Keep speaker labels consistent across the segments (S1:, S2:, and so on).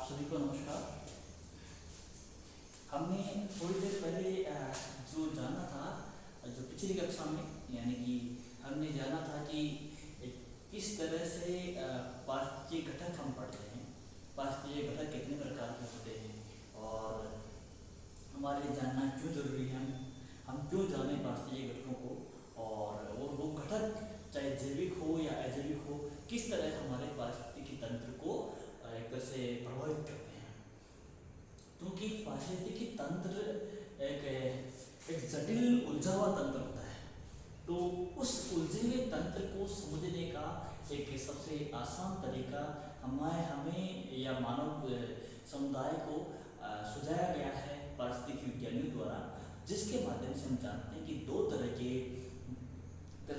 S1: सभी को नमस्कार। हमने थोड़ी देर पहले जो जाना था, जो पिछली कक्षा में, यानी कि हमने जाना था कि किस तरह से पारिस्थितिक घटक हम पढ़ते हैं, पारिस्थितिक घटक कितने प्रकार के होते हैं और हमारे लिए जानना क्यों जरूरी है, हम क्यों जाने पारिस्थितिक घटकों को, और वो घटक चाहे जैविक हो या अजैविक हो, किस तरह हमारे पारिस्थितिकी तंत्र को एक तरह से प्रभावित करते हैं। क्योंकि पारिस्थितिकी तंत्र एक जटिल उलझा हुआ तंत्र होता है, तो उस उलझे हुए तंत्र को समझने का एक सबसे आसान तरीका हमें या मानव समुदाय को सुझाया गया है पारिस्थितिकी विज्ञानियों द्वारा, जिसके माध्यम से हम जानते हैं कि दो तरह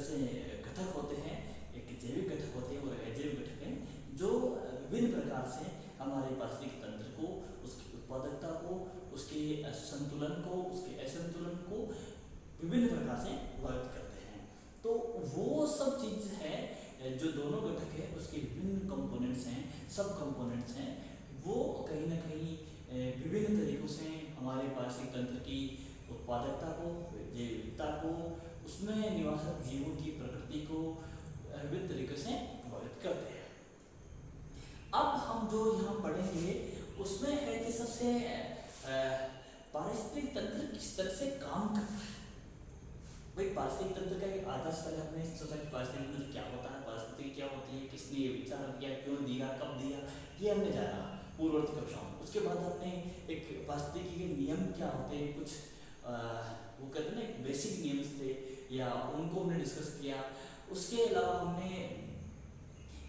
S1: से घटक होते हैं, एक जैविक घटक होते हैं और अजैविक घटक हैं, जो विभिन्न प्रकार से हमारे पारिस्थितिक तंत्र को, उसकी उत्पादकता को, उसके संतुलन को, उसके असंतुलन को विभिन्न प्रकार से प्रभावित करते हैं। तो वो सब चीज़ है जो दोनों घटक है, उसके विभिन्न कंपोनेंट्स हैं, सब कंपोनेंट्स हैं, वो कहीं ना कहीं विभिन्न तरीकों से हमारे पारिस्थितिक तंत्र की उत्पादकता को, जैविकता को, उसमें निवासक जीवों की प्रकृति को विभिन्न तरीके से प्रभावित करते हैं। अब हम जो यहाँ पढ़ेंगे उसमें है कि सबसे पारिस्थितिक तंत्र किस तरह से काम करता है। भाई, पारिस्थितिक तंत्र का एक आदर्श पहले हमने सोचा कि पारिस्थितिक तंत्र क्या होता है, पारिस्थितिकी क्या होती है, किसने ये विचार किया, क्यों दिया, कब दिया, ये हमने जाना पूर्ववर्ती कक्षाओं में। उसके बाद हमने एक पारिस्थितिकी के नियम क्या होते हैं, कुछ वो कहते हैं ना बेसिक नियम्स थे, या उनको हमने डिस्कस किया। उसके अलावा हमने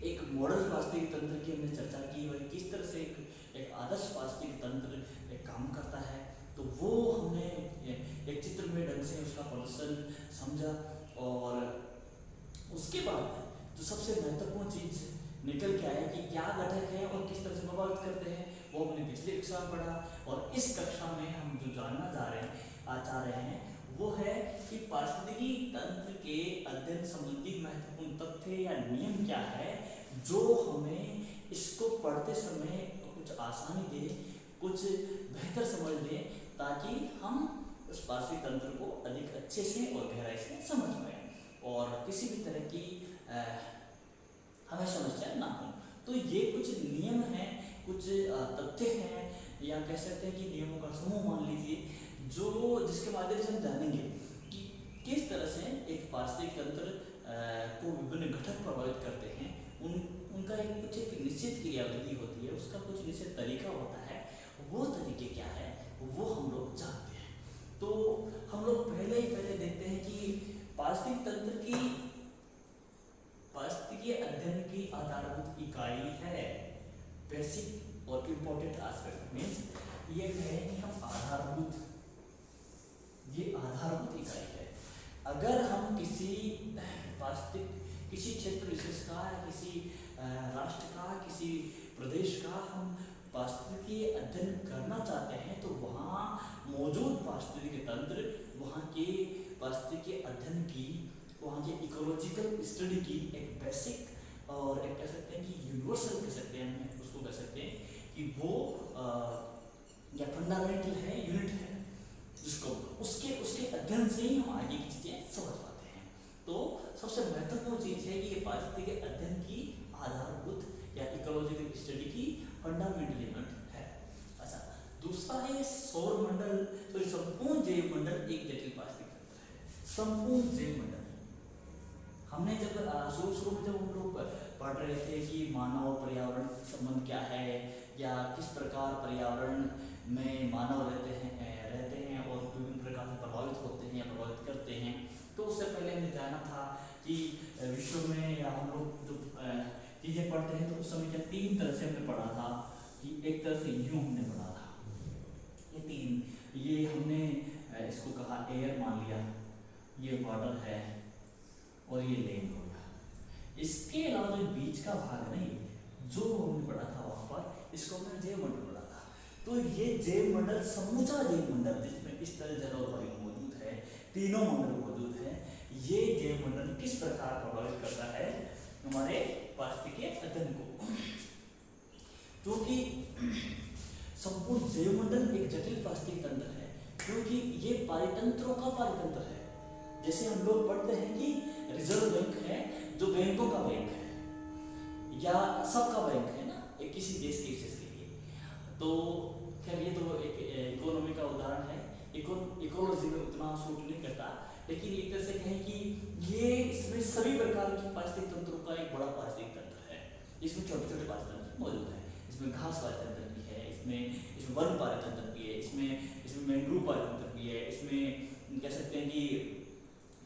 S1: एक मॉडल पारिस्थितिक तंत्र की हमने चर्चा की, भाई किस तरह से एक आदर्श पारिस्थितिक तंत्र एक काम करता है, तो वो हमने एक चित्र में ढंग से उसका प्रदर्शन समझा। और उसके बाद जो सबसे महत्वपूर्ण चीज़ निकल के आया कि क्या घटक है और किस तरह से प्रभावित करते हैं, वो हमने पिछली कक्षा में पढ़ा। और इस कक्षा में हम जो जानना चाह रहे हैं वो है कि पारिस्थितिकी तंत्र के अध्ययन संबंधी महत्वपूर्ण तथ्य या नियम क्या है, जो हमें इसको पढ़ते समय कुछ आसानी दे, कुछ बेहतर समझ दे, ताकि हम उस पारिस्थितिक तंत्र को अधिक अच्छे से और गहराई से समझ पाएँ और किसी भी तरह की हमें समस्या ना हो। तो ये कुछ नियम हैं, कुछ तथ्य हैं, या कह सकते हैं कि नियमों का समूह मान लीजिए, जिसके माध्यम से हम जानेंगे कि किस तरह से एक पारिस्थितिक तंत्र को विभिन्न घटक प्रभावित करते हैं। उनका कुछ एक निश्चित क्रियाविधि होती है, उसका कुछ निश्चित तरीका होता है, वो तरीके क्या है वो हम लोग जानते हैं। तो हम लोग पहले देखते हैं कि पारिस्थितिक तंत्र की पारिस्थितिकीय अध्ययन की आधारभूत इकाई है बेसिक और इम्पोर्टेंट एस्पेक्ट। मीन्स ये कहें कि हम आधारभूत इकाई है। अगर हम किसी क्षेत्र विशेष का, किसी राष्ट्र का, किसी प्रदेश का हम पारिस्थितिकीय अध्ययन करना चाहते हैं, तो वहाँ मौजूद पारिस्थितिक तंत्र, वहाँ के पारिस्थितिकीय अध्ययन की, वहाँ के इकोलॉजिकल स्टडी की एक बेसिक और एक कह सकते हैं कि यूनिवर्सल कह सकते हैं, हम उसको कह सकते हैं कि वो या फंडामेंटल है, यूनिट है, जिसको उसके अध्ययन से ही हम आगे की चीज़ें समझ पाते हैं। तो सबसे महत्वपूर्ण चीज़ है कि ये पारिस्थितिकीय अध्ययन की आधारभूत या इकोलॉजिकल स्टडी की फंडामेंटल यूनिट है। अच्छा, दूसरा है सौर मंडल। तो संपूर्ण जैव मंडल एक जटिल पारिस्थितिक तंत्र है। संपूर्ण जैव मंडल हमने जब शुरू में जब हम लोग पढ़ रहे थे कि मानव पर्यावरण संबंध क्या है, या किस प्रकार पर्यावरण में मानव रहते हैं और विभिन्न प्रकार से प्रभावित होते हैं या प्रभावित करते हैं, तो उससे पहले हमने जाना था कि विश्व में या हम लोग जो चीज़ें पढ़ते हैं, तो उस समय क्या तीन तरह से हमने पढ़ा था कि एक तरह से यूँ हमने पढ़ा था, ये हमने इसको कहा एयर मान लिया, ये वाटर है और ये लैंड हो गया। इसके अलावा जो बीच का भाग नहीं, जो हमने पढ़ा था वहाँ पर, इसको हमने जैव मंडल पढ़ा था। तो ये जैव मंडल, समूचा जैव मंडल जिसमें स्थल, जल और वायु मौजूद है, तीनों मंडल मौजूद है, ये जैव मंडल किस प्रकार प्रभावित करता है हमारे पारिस्थितिकीय अध्ययन को। क्योंकि संपूर्ण जैवमंडल एक जटिल पारिस्थितिक तंत्र है, क्योंकि ये पारितंत्रों का पारितंत्र है। जैसे हम लोग पढ़ते हैं कि रिजर्व बैंक है जो बैंकों का बैंक है या सबका बैंक है ना, एक किसी देश के एक्सेस के लिए। तो खैर ये तो एक इकोनॉमी का उदाहरण है, इकोलॉजी में उतना सूट नहीं करता, लेकिन एक तरह से कहें कि ये इसमें सभी प्रकार की पारिस्थितिक तंत्रों का एक बड़ा पारिस्थितिक तंत्र है। इसमें छोटे छोटे पारिस्थितिक तंत्र मौजूद है, इसमें घास पारितंत्र भी है, इसमें वन पारितंत्र भी है, इसमें मैंग्रोव पारितंत्र भी है, इसमें कह सकते हैं कि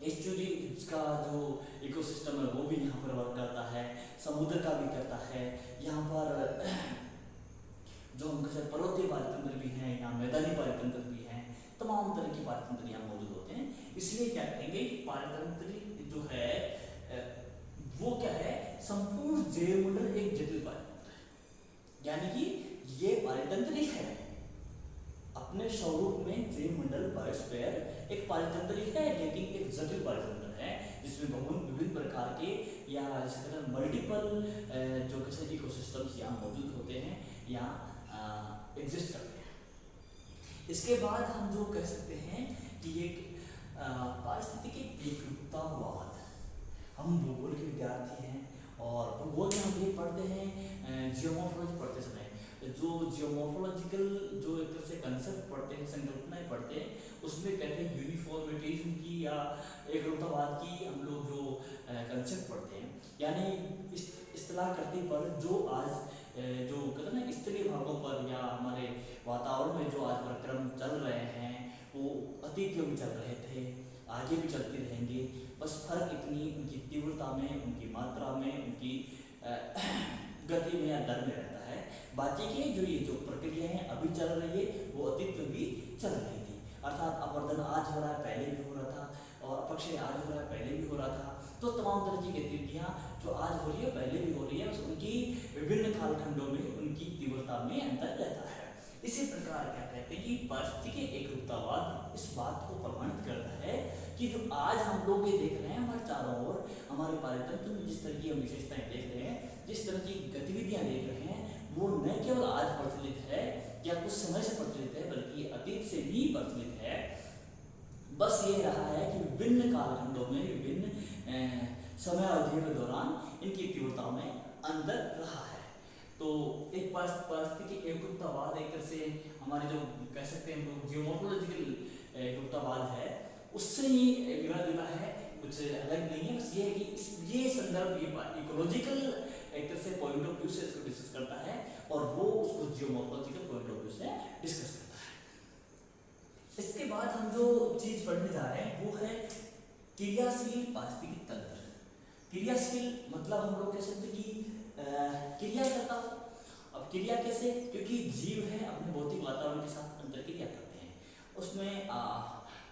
S1: एस्चुरी का जो इकोसिस्टम है वो भी यहाँ पर वर्क करता है, समुद्र का भी करता है। यहाँ पर जो हम कहते हैं पर्वतीय पारितंत्र भी हैं, यहाँ मैदानी पारितंत्र भी हैं, तमाम तरह के पारितंत्र यहाँ मौजूद होते हैं। इसलिए क्या कहेंगे कि पारितंत्र जो है वो क्या है, संपूर्ण जैवमंडल एक जटिल पारितंत्र है। यानी कि ये पारितंत्र ही है अपने स्वरूप में, जैवमंडल बायोस्फीयर एक पारितंत्र ही है, लेकिन एक जटिल पारितंत्र है जिसमें विभिन्न प्रकार के या जिसे कहते हैं मल्टीपल जो कैसे इकोसिस्टम्स यहाँ मौजूद होते हैं, यहाँ एग्जिस्ट करते हैं। इसके बाद हम जो कह सकते हैं कि एक पारिस्थितिकी एकरूपतावाद, हम भूगोल के विद्यार्थी हैं और भूगोल में हम ये पढ़ते हैं जियोमॉर्फोलॉजी पढ़ते समय जो जियोमॉर्फोलॉजिकल जो एक तरह से कंसेप्ट पढ़ते हैं, संकल्पनाएं पढ़ते हैं, उसमें कहते हैं यूनिफॉर्मिटीज़ की या एकरूपतावाद की हम लोग जो कंसेप्ट पढ़ते हैं, यानी इस्तेलाह करते पर जो आज जो कहते हैं ना स्थलीय भागों पर या हमारे वातावरण में जो आज कार्यक्रम चल रहे हैं वो अतीत में भी चल रहे थे, आगे भी चलते रहेंगे। बस फर्क इतनी उनकी तीव्रता में, उनकी मात्रा में, उनकी गति में या दर में रहता है। बाकी के जो ये जो प्रक्रियाएं अभी चल रही है वो अतीत में भी चल रही थी। अर्थात अपवर्तन आज हो रहा है, पहले भी हो रहा था, और अपक्षय आज हो रहा है, पहले भी हो रहा था। तो तमाम तरह की गतिविधियाँ जो आज हो रही है पहले भी हो रही है, उनकी विभिन्न कालखंडों में उनकी तीव्रता में अंतर रहता है। इसी प्रकार क्या कहते हैं कि पारिस्थितिकी एकरूपतावाद इस बात को प्रमाणित करता है कि जो आज हम लोग ये देख रहे हैं हमारे चारों ओर, हमारे पारितंत्र में जिस तरह की हम विशेषताएं देख रहे हैं, जिस तरह की गतिविधियां देख रहे हैं, वो न केवल आज प्रचलित है या कुछ समय से प्रचलित है, बल्कि अतीत से भी प्रचलित है। बस ये रहा है कि विभिन्न कालखंडों में, विभिन्न समय अवधि के दौरान इनकी तीव्रता में अंतर रहा है। तो एक पारिस्थितिकी एकरूपतावाद एक तरह से हमारे जो कह सकते हैं हम लोग जियोमॉर्फोलॉजिकल एकरूपतावाद है उससे ही मिला जुला है, कुछ अलग नहीं है। बस ये है कि ये संदर्भ ये इकोलॉजिकल एक तरह से पॉइंट ऑफ व्यू से इसको डिस्कस करता है और वो उसको जियोमॉर्फोलॉजिकल पॉइंट ऑफ व्यू से डिस्कस करता है। इसके बाद हम जो चीज पढ़ने जा रहे हैं वो है क्रियाशील पारिस्थितिकी तंत्र। क्रियाशील मतलब हम लोग कह सकते हैं कि क्रिया करता हो। अब क्रिया कैसे, क्योंकि जीव है अपने भौतिक वातावरण के साथ अंतरक्रिया करते हैं, उसमें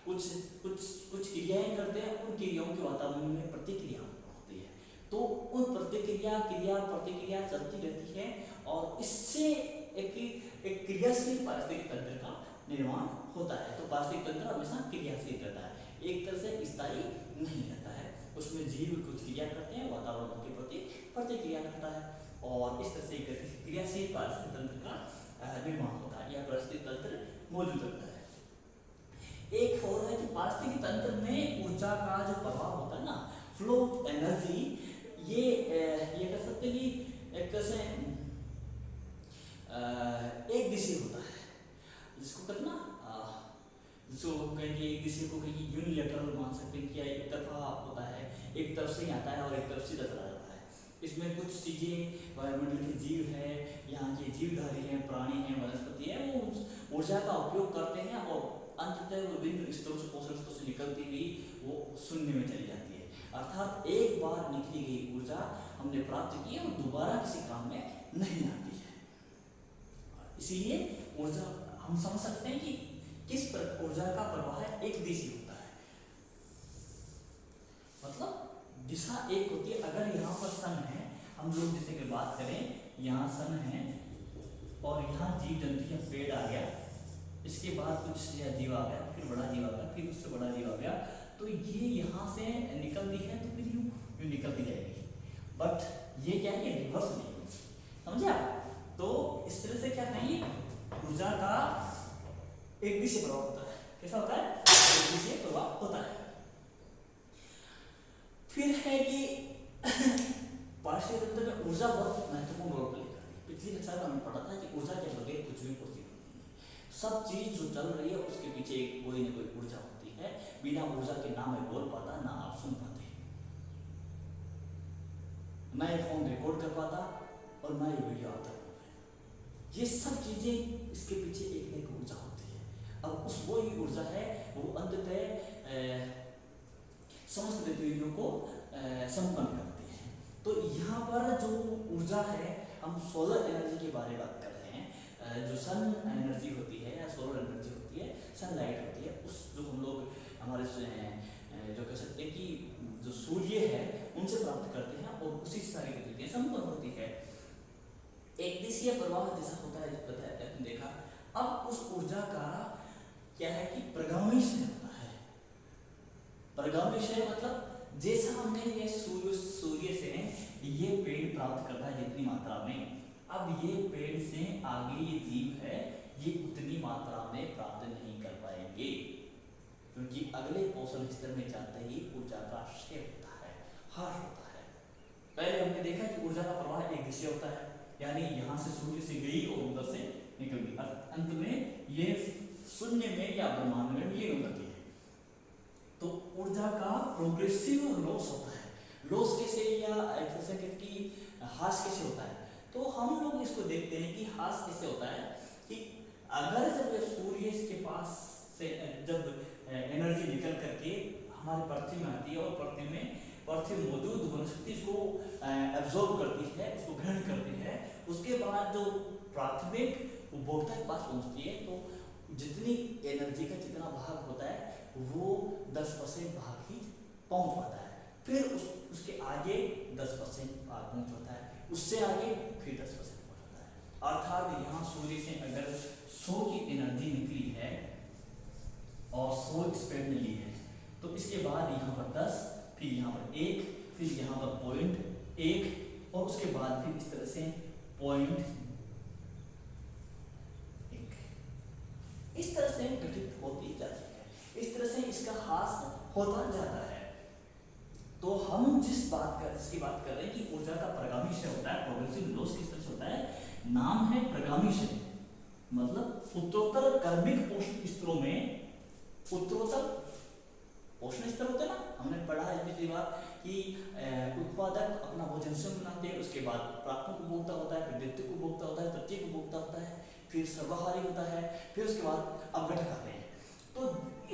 S1: कुछ क्रियाएं करते हैं, उन क्रियाओं के वातावरण में प्रतिक्रिया होती है, तो उन प्रतिक्रिया चलती रहती है और इससे एक क्रियाशील पारिस्थितिक तंत्र का निर्माण होता है। तो पारिस्थितिक तंत्र हमेशा क्रियाशील रहता है, एक तरह से स्थायी नहीं रहता है। उसमें जीव कुछ क्रिया करते हैं, वातावरण के प्रति प्रतिक्रिया करता है और इस तरह से क्रियाशील पारिस्थितिक तंत्र का निर्माण होता है या पारिस्थितिक तंत्र मौजूद रहता है। एक और है कि पारिस्थितिक तंत्र में ऊर्जा का जो प्रभाव होता है ना, फ्लो ऑफ एनर्जी, ये कह सकते हैं कि एक तरह से एक दिशा होता है, जिसको कहते ना जिसको कहेंगे एक दिशा को कहेंगे यूनिलैटरल मान सकते हैं कि एक तरफा होता है, एक तरफ से ही आता है और एक तरफ सीधा चला जाता है। इसमें कुछ चीज़ें वायुमंडल के जीव है, यहाँ के जीवधारी हैं, प्राणी हैं, वनस्पति है, वो ऊर्जा का उपयोग करते हैं और अंततः विभिन्न स्तरों से पोषण स्तरों से निकलती हुई वो शून्य में चली जाती है। अर्थात एक बार निकली गई ऊर्जा हमने प्राप्त की है और दोबारा किसी काम में नहीं आती है। इसीलिए ऊर्जा हम समझ सकते हैं कि किस पर ऊर्जा का प्रवाह एक दिशा होता है, मतलब दिशा एक होती है। अगर यहाँ पर सन है, हम लोग जैसे कि बात करें, यहाँ सन है और यहाँ जीव जंतु या पेड़ आ गया, इसके बाद कुछ या जीव आ गया, फिर बड़ा जीव आ गया, फिर उससे बड़ा जीव आ गया, तो ये यहाँ से निकलती है तो फिर यूँ निकलती जाएगी। बट ये क्या है, रिवर्स नहीं, समझे आप? तो इस तरह से क्या है, ये ऊर्जा का एक दिशा प्रवाह होता है। कैसा होता है? एक दिशा प्रवाह होता है। फिर है कि पार्श्व तंत्र में ऊर्जा बहुत महत्वपूर्ण रोल प्ले करती है। पिछली कक्षा में हमने पढ़ा था कि ऊर्जा के बगैर कुछ भी पॉसिबल नहीं है। सब चीज जो चल रही है उसके पीछे कोई ना कोई ऊर्जा होती है। बिना ऊर्जा के ना मैं बोल पाता, ना आप सुन पाते, ना ये फोन रिकॉर्ड कर पाता और ना ये वीडियो आता। ये सब चीजें इसके पीछे एक ना एक ऊर्जा होती है। अब उस वो ही ऊर्जा है वो अंततः समस्त गतिविधियों को संपन्न करती है। तो यहाँ पर जो ऊर्जा है, हम सोलर एनर्जी के बारे में बात कर रहे हैं। जो सन एनर्जी होती है या सोलर एनर्जी होती है, सनलाइट होती है, उस जो हम लोग हमारे जो कह सकते हैं कि जो सूर्य है उनसे प्राप्त करते हैं और उसी से सारी गतिविधियाँ संपन्न होती है। एक दिशीय प्रवाह जैसा होता है, आपने देखा। अब उस ऊर्जा का क्या है कि प्रगामी क्षय होता है। प्रगामी क्षय मतलब जैसा हमने ये सूर्य से ये पेड़ प्राप्त करता है जितनी मात्रा में, अब ये पेड़ से आगे ये जीव है ये उतनी मात्रा में प्राप्त नहीं कर पाएंगे, क्योंकि अगले पोषण स्तर में जाते ही ऊर्जा का क्षय होता है, ह्रास होता है। पहले हमने देखा कि ऊर्जा का प्रवाह एक दिशा होता है, यानी यहाँ से सूर्य से गई और उधर से निकल गई, अंत में ये शून्य में या ब्रह्मांड में विलीन हो जाती है। तो ऊर्जा का प्रोग्रेसिव लॉस होता है। लॉस कैसे या कि ह्रास कैसे होता है? तो हम लोग इसको देखते हैं कि ह्रास कैसे होता है कि अगर जब सूर्य के पास से जब एनर्जी निकल करके हमारी पृथ्वी में आती है और पृथ्वी मौजूद वनस्पति को एब्जॉर्ब करती है, उसको ग्रहण करती है, उसके बाद जो प्राथमिक उपभोक्ता के पास पहुंचती है, तो जितनी एनर्जी का जितना भाग होता है वो 10% भाग ही पहुंच पाता है। फिर उसके आगे 10% भाग पहुंच पाता है, उससे आगे फिर 10% पहुंच पाता है। अर्थात यहाँ सूर्य से अगर 100 की एनर्जी निकली है और 100 स्पेड में ली है, तो इसके बाद यहाँ पर 10, फिर यहाँ पर 1, फिर यहाँ पर 0.1 और उसके बाद फिर इस तरह से 0.1 इस तरह से गठित होती जाती है। इस तरह से इसका ह्रास होता जाता है। तो हम जिसकी बात कर रहे हैं कि ऊर्जा का प्रगामी क्षय होता है, प्रोग्रेसिव लॉस किस तरह से होता है, नाम है प्रगामी क्षय। मतलब उत्तरोत्तर कार्मिक पोषण स्तरों में उत्तरोत्तर पोषण स्तर होते हैं ना, हमने पढ़ा है पिछली बार कि उत्पादक अपना भोजन स्वयं बनाते हैं, उसके बाद प्राथमिक उपभोक्ता होता है, फिर द्वितीयक उपभोक्ता होता है, तृतीयक उपभोक्ता होता है, फिर सर्वाहारी होता है, फिर उसके बाद अपघटक आते हैं। तो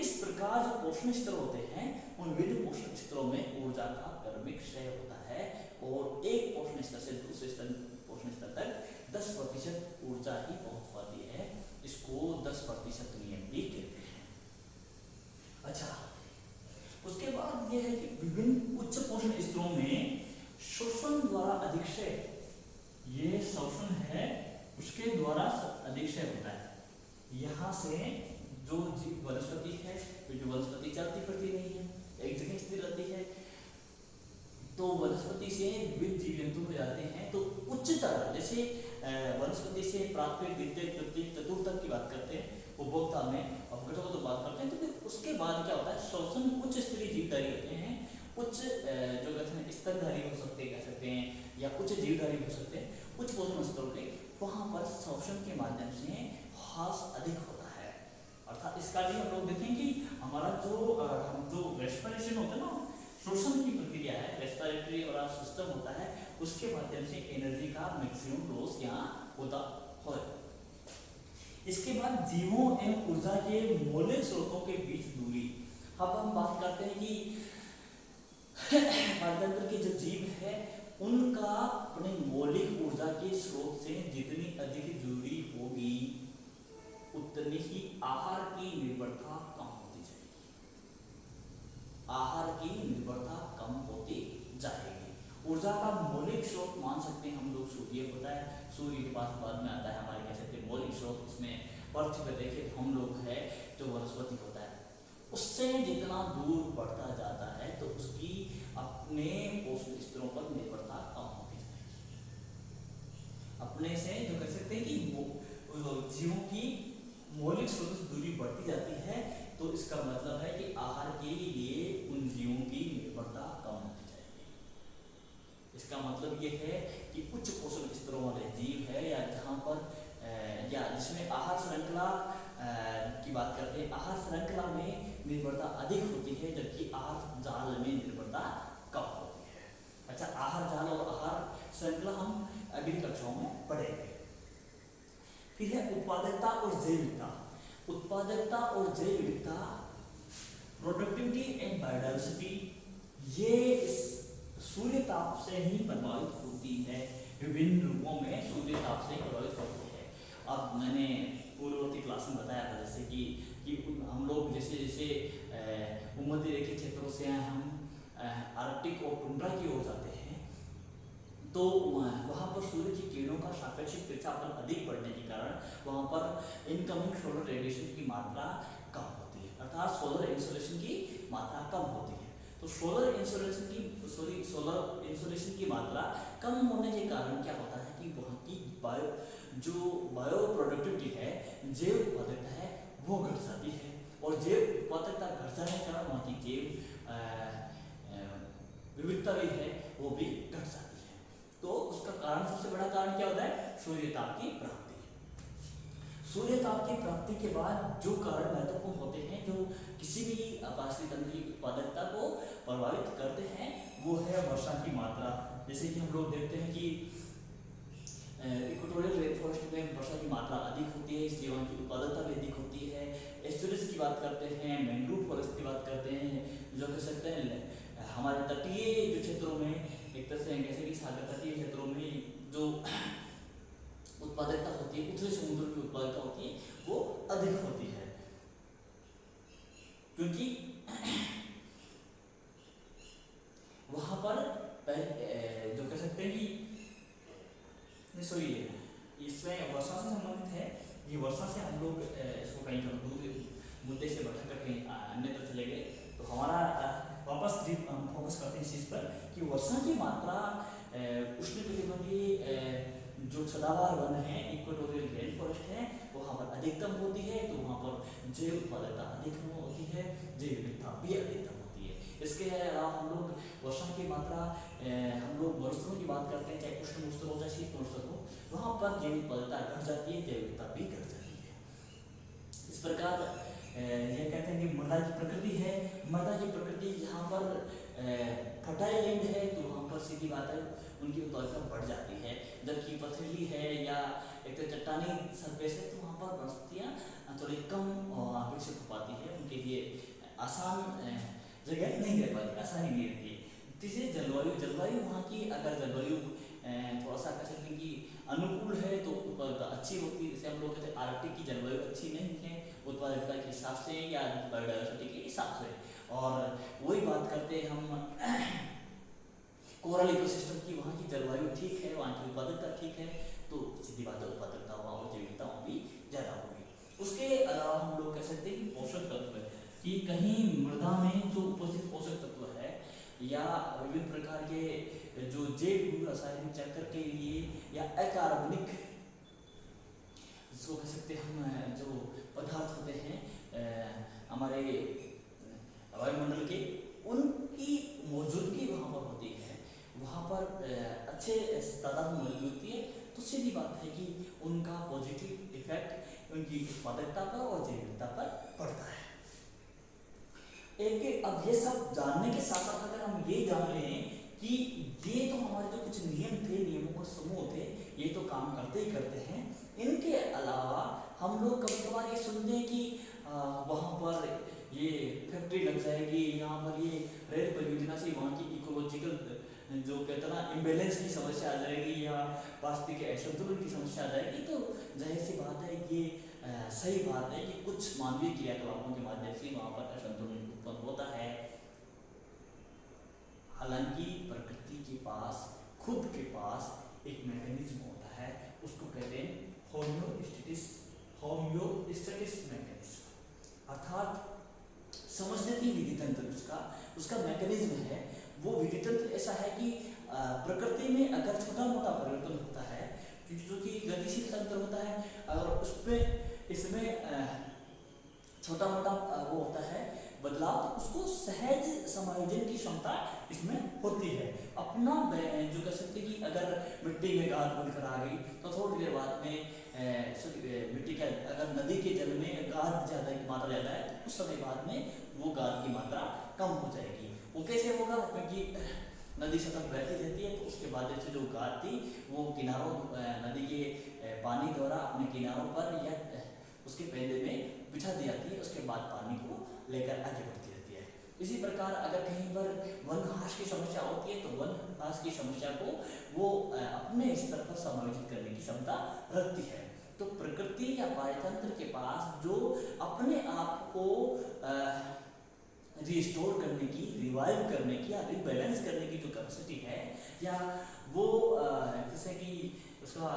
S1: इस प्रकार जो पोषण स्तर होते हैं उन विभिन्न पोषण स्तरों में ऊर्जा का क्रमिक क्षय होता है और एक पोषण स्तर से दूसरे पोषण स्तर तक 10% ऊर्जा ही पहुंच पाती है। इसको 10% नियम भी कहते हैं। अच्छा, उसके बाद यह है कि विभिन्न उच्च पोषण स्तरों में शोषण द्वारा अधिक्षय, ये शोषण है उसके द्वारा अधिक्षय होता है। यहाँ से जो वनस्पति है, जो वनस्पति चलती फिरती नहीं है, एक जगह स्थिर रहती है, तो वनस्पति से विविध जीव जंतु हो जाते हैं। तो उच्चतर जैसे वनस्पति से प्राथमिक, द्वितीयक, तृतीयक, चतुर्थक की बात करते हैं, उपभोक्ता में अपघटकों को तो बात करते हैं, तो फिर उसके बाद क्या होता है, शोषण उच्च स्तरीय जीवधारी होते हैं, उच्च जो कहते हैं स्तनधारी हो सकते हैं, कह सकते हैं, या उच्च जीवधारी हो सकते हैं, उच्च पोषण स्तरों के, वहाँ पर शोषण के माध्यम से ह्रास अधिक होता है। अर्थात इसका भी हम लोग देखें कि हमारा जो रेस्पिरेशन होता है ना, शोषण की प्रक्रिया है, रेस्पिरेटरी और सिस्टम होता है, उसके माध्यम से एनर्जी का मैक्सिमम लॉस यहाँ होता है। इसके बाद जीवों एवं ऊर्जा के मौलिक स्रोतों के बीच दूरी। अब हम बात करते हैं कि वायुतंत्र के जो जीव है उनका अपने मौलिक ऊर्जा के स्रोत से जितनी अधिक दूरी होगी उतनी ही आहार की निर्भरता कम होती जाएगी। आहार की निर्भरता कम होती जाएगी। ऊर्जा का मौलिक स्रोत मान सकते हैं हम लोग सूर्य होता है, सूर्य के पास बाद में आता है हमारे कह सकते हैं मौलिक स्रोत। उसमें पृथ्वी पर देखें हम लोग है जो वनस्पति होता है, उससे जितना दूर बढ़ता जाता है तो उसकी अपने पोषण स्तरों पर निर्भरता कम होती जाएगी। अपने से जो कह सकते हैं कि जीवों की मौलिक स्रोतों से दूरी बढ़ती जाती है, तो इसका मतलब है कि आहार के लिए उन जीवों की निर्भरता कम होती जाएगी। इसका मतलब ये है कि उच्च पोषण स्तरों वाले जीव है या जहाँ पर या जिसमें आहार श्रृंखला की बात करते हैं, आहार श्रृंखला में निर्भरता अधिक होती है, जबकि आहार जाल में निर्भरता कम होती है। अच्छा, आहार जाल और आहार श्रृंखला हम अगली कक्षाओं में पढ़ेंगे। फिर है उत्पादकता और जैविकता। उत्पादकता और जैविकता, प्रोडक्टिविटी एंड बायोडाइवर्सिटी, ये सूर्य ताप से ही प्रभावित होती है, विभिन्न रूपों में सूर्य ताप से प्रभावित होती है। अब मैंने पूर्ववर्ती क्लास में बताया था जैसे कि हम लोग जैसे जैसे भूमध्य रेखीय क्षेत्रों से हम आर्कटिक और टुंड्रा की ओर जाते हैं, तो वहाँ पर सूर्य की किरणों का सापेक्षिक तिरछापन अधिक बढ़ने के कारण वहाँ पर इनकमिंग सोलर रेडिएशन की मात्रा कम होती है, अर्थात सोलर इंसोलेशन की मात्रा कम होती है। तो सोलर इंसोलेशन की मात्रा कम होने के कारण क्या होता है कि वहाँ की बायो प्रोडक्टिविटी है, जैव उत्पादकता है, वो घट जाती है, और जैव उत्पादकता घट जाने के कारण वहाँ की जैव विविधता भी है वो भी घट जाती है। तो उसका कारण, सबसे बड़ा कारण क्या होता है? सूर्यताप की प्राप्ति। सूर्यताप की प्राप्ति के बाद जो कारण महत्वपूर्ण होते हैं, जो किसी भी आकाशीय तंत्र की उत्पादकता को प्रभावित करते हैं, वो है वर्षा की मात्रा। जैसे कि हम लोग देखते हैं कि इक्वेटोरियल रेन फॉरेस्ट में वर्षा की मात्रा अधिक होती है, इसलिए वहाँ की उत्पादकता भी अधिक होती है। एस्चुरिस की बात करते हैं, मैंग्रोव फॉरेस्ट की बात करते हैं, जो कह सकते हैं हमारे तटीय जो क्षेत्रों में, एक तरह से जैसे कि सागर तटीय क्षेत्रों में जो उत्पादकता होती है, उत्तरी समुद्र की उत्पादकता होती है, वो अधिक होती है, क्योंकि वहाँ पर जो कह सकते हैं कि इसमें वर्षा से संबंधित है। ये वर्षा से हम लोग इसको कहीं दूर मुद्दे से भटक कर कहीं अन्यत्र चले गए, तो हमारा वापस हम फोकस करते हैं इस चीज़ पर कि वर्षा की मात्रा उष्णकटिबंधीय जो सदाबहार वन है, इक्वेटोरियल रेन फॉरेस्ट है, वहाँ पर अधिकतम होती है, तो वहाँ पर जैव उत्पादकता अधिक होती है, जैव विविधता भी अधिकतम होती है। इसके अलावा हम लोग वर्षा की मात्रा, हम लोग मरुस्थलों की बात करते हैं, चाहे उष्ण मरुस्थल हो चाहे शीत मरुस्थल हो, वहाँ पर जैव उत्पादकता घट जाती है, जैव विविधता भी घट जाती है। इस प्रकार ये कहते हैं कि मृदा की प्रकृति है। मृदा की प्रकृति जहाँ पर फर्टाइल लैंड है, तो वहाँ पर सीधी बात है उनकी उत्पादकता बढ़ जाती है, जबकि पथरीली है या एक तो चट्टानी सरफेस है, तो वहाँ पर वनस्पतियाँ थोड़ी कम विकसित हो पाती है, उनके लिए आसान जगह नहीं रह पाती, आसानी नहीं रहती है। तीसरी जलवायु वहाँ की, अगर जलवायु थोड़ा सा कह सकते हैं कि अनुकूल है, तो उत्पादकता अच्छी होती है। जैसे हम लोग कहते हैं आर्कटिक की जलवायु अच्छी नहीं है उत्पादकता के हिसाब से या बायोडाइवर्सिटी के हिसाब से, और वही बात करते हैं हम कोरल इकोसिस्टम की, वहाँ की जलवायु ठीक है, वहाँ की उत्पादकता ठीक है, तो सीधी बात है उत्पादकता और जैविकता भी ज़्यादा होगी। उसके अलावा हम लोग कह सकते हैं कि पोषक तत्व, कि कहीं मृदा में जो उपस्थित पोषक तत्व है या विभिन्न प्रकार के जो जैव रासायनिक चक्र के लिए या अकार्बनिक, जिसको कह सकते हैं हम, जो पदार्थ होते हैं हमारे वायुमंडल के, उनकी मौजूदगी वहाँ पर होती है, वहाँ पर अच्छे तादाद में मौजूद होती है, तो सीधी बात है कि उनका पॉजिटिव इफेक्ट उनकी उत्पादकता पर और जैविकता पर पड़ता है। अब ये सब जानने के साथ साथ अगर हम ये जान लें कि ये तो हमारे जो कुछ नियम थे, नियमों का समूह थे, ये तो काम करते ही करते हैं, इनके अलावा हम लोग कभी कभार ये सुनते हैं कि वहाँ पर ये फैक्ट्री लग जाएगी, यहाँ पर ये रेल परियोजना से वहाँ की इकोलॉजिकल जो कहते हैं ना इम्बेलेंस की समस्या आ जाएगी या पारिस्थितिक असंतुलन की समस्या आ जाएगी। तो जाहिर सी बात है, ये सही बात है कि कुछ मानवीय क्रियाकलापों के माध्यम से वहाँ पर असंतुलन उत्पन्न होता है। हालांकि प्रकृति के पास, खुद के पास एक मैकेनिज्म होता है, उसको कहते हैं होम्योस्टैटिस मैकेनिज्म, अर्थात समझदारी विधि तंत्र, उसका मैकेनिज्म है। वो विधि तंत्र ऐसा है कि प्रकृति में अगर छोटा मोटा परिवर्तन होता है, जो कि गतिशील तंत्र होता है, अगर इसमें छोटा मोटा वो होता है बदलाव, तो उसको सहज समायोजन की क्षमता इसमें होती है। अपना जो कह सकते कि अगर मिट्टी में गाद बनकर आ गई तो थोड़ी देर बाद में मिट्टी का अगर नदी के जल में गाद ज़्यादा की मात्रा ज़्यादा है तो उस समय बाद में वो गाद की मात्रा कम हो जाएगी। वो कैसे होगा, क्योंकि नदी सतत बहती रहती है तो उसके बाद से जो गाद थी वो किनारों नदी के पानी द्वारा अपने किनारों पर या उसके पहले में बिछा दी जाती है, उसके बाद पानी को लेकर आगे बढ़ती रहती है। इसी प्रकार अगर कहीं पर वननाश की समस्या होती है तो वननाश की समस्या को वो अपने स्तर पर समायोजित करने की क्षमता रखती है। तो प्रकृति या पारतंत्र के पास जो अपने आप को रिस्टोर करने की, रिवाइव करने की या रिबैलेंस करने की जो कैपेसिटी है, या वो जैसे कि उसका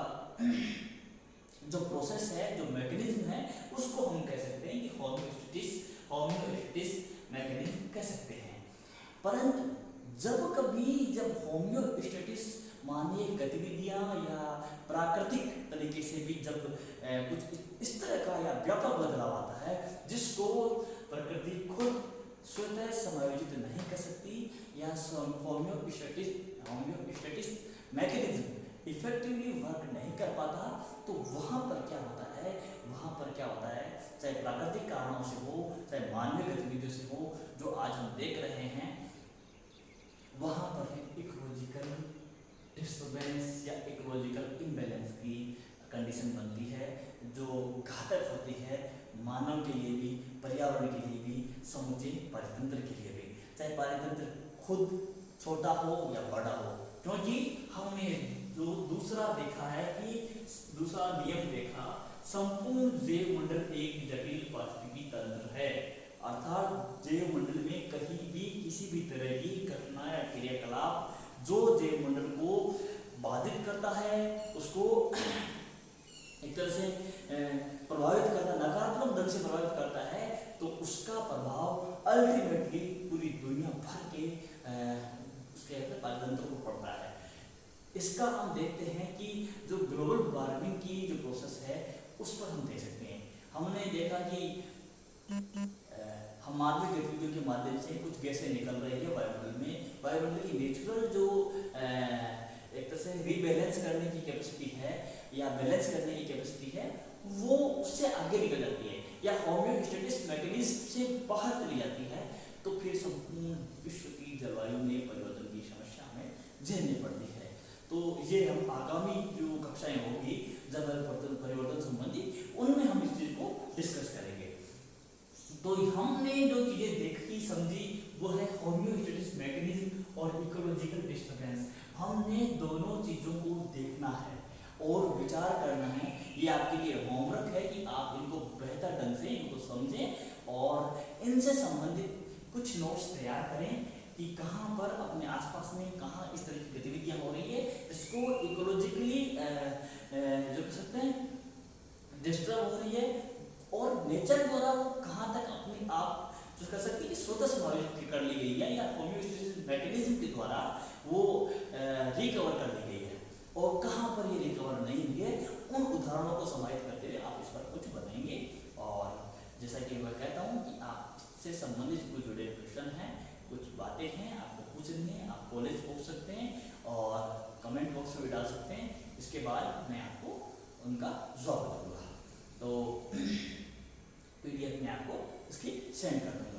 S1: जो प्रोसेस है, जो मैकेनिज्म है, उसको हम कह सकते हैं कि होम्योस्टेटिस मैकेनिज्म कह सकते हैं। परंतु जब होम्योस्टेटिस मानवीय गतिविधियां या प्राकृतिक तरीके से भी जब कुछ इस तरह का या व्यापक बदलाव आता है जिसको प्रकृति खुद स्वतः समायोजित नहीं कर सकती, या होम्योस्टेटिस मैकेनिज्म इफेक्टिवली वर्क नहीं कर पाता, तो वहाँ पर क्या होता है, चाहे प्राकृतिक कारणों से हो, चाहे मानवीय गतिविधियों से हो, जो आज हम देख रहे हैं, वहाँ पर इकोलॉजिकल डिस्टर्बेंस या इकोलॉजिकल इम्बैलेंस की कंडीशन बनती है, जो घातक होती है मानव के लिए भी, पर्यावरण के लिए भी, समूचे पारितंत्र के लिए भी, चाहे पारितंत्र खुद छोटा हो या बड़ा हो। क्योंकि हमने जो दूसरा देखा है कि दूसरा नियम देखा, संपूर्ण जैव मंडल एक जटिल पारिस्थितिकी तंत्र है, अर्थात जैव मंडल में कहीं भी किसी भी तरह की घटना या क्रियाकलाप जो जैव मंडल को बाधित करता है, उसको एक तरह से प्रभावित करता, नकारात्मक ढंग से प्रभावित करता है, तो उसका प्रभाव अल्टीमेटली पूरी दुनिया भर के उसके पारितंत्र को पड़ता है। इसका हम देखते हैं कि जो ग्लोबल वार्मिंग की जो प्रोसेस है उस पर हम देख सकते हैं। हमने देखा कि हम मानवीय गतिविधियों के माध्यम से कुछ गैसें निकल रही है वायुमंडल में, वायुमंडल की नेचुरल जो एक तरह से रीबैलेंस करने की कैपेसिटी है या बैलेंस करने की कैपेसिटी है, वो उससे आगे निकल जाती है या होम्योस्टेटिस मैकेनिज्म से बाहर चली जाती है, तो फिर संपूर्ण विश्व की जलवायु में परिवर्तन की समस्या हमें झेलनी पड़ती है। तो ये हम आगामी जो कक्षाएं होगी जलवायु परिवर्तन संबंधी, उनमें हम इस चीज़ को डिस्कस करेंगे। तो हमने जो चीज़ें देखी समझी वो है होम्योस्टेटिस मैकेनिज्म और इकोलॉजिकल डिस्टर्बेंस। हमने दोनों चीज़ों को देखना है और विचार करना है। ये आपके लिए होमवर्क है कि आप इनको बेहतर ढंग से इनको समझें और इनसे संबंधित कुछ नोट्स तैयार करें कि कहाँ पर अपने आसपास में कहाँ इस तरह की गतिविधियाँ हो रही है, इसको इकोलॉजिकली जो कह सकते हैं डिस्टर्ब हो रही है, और नेचर द्वारा वो कहाँ तक अपने आप जो कह सकते हैं कि स्वतः समायोजित कर ली गई है या होम्योस्टेटिस मैकेनिज्म के द्वारा वो रिकवर कर ली गई है, और कहाँ पर ये रिकवर नहीं हुई है, उन उदाहरणों को समाहित करते हुए आप इस पर कुछ बनाएंगे। और जैसा कि मैं कहता हूँ कि आपसे संबंधित कुछ जुड़े क्वेश्चन हैं, कुछ बातें हैं आपको पूछनी है, आप कॉलेज पूछ सकते हैं और कमेंट बॉक्स में भी डाल सकते हैं। इसके बाद मैं आपको उनका जवाब दूंगा, तो PDF में आपको इसकी सेंड कर दूँगा।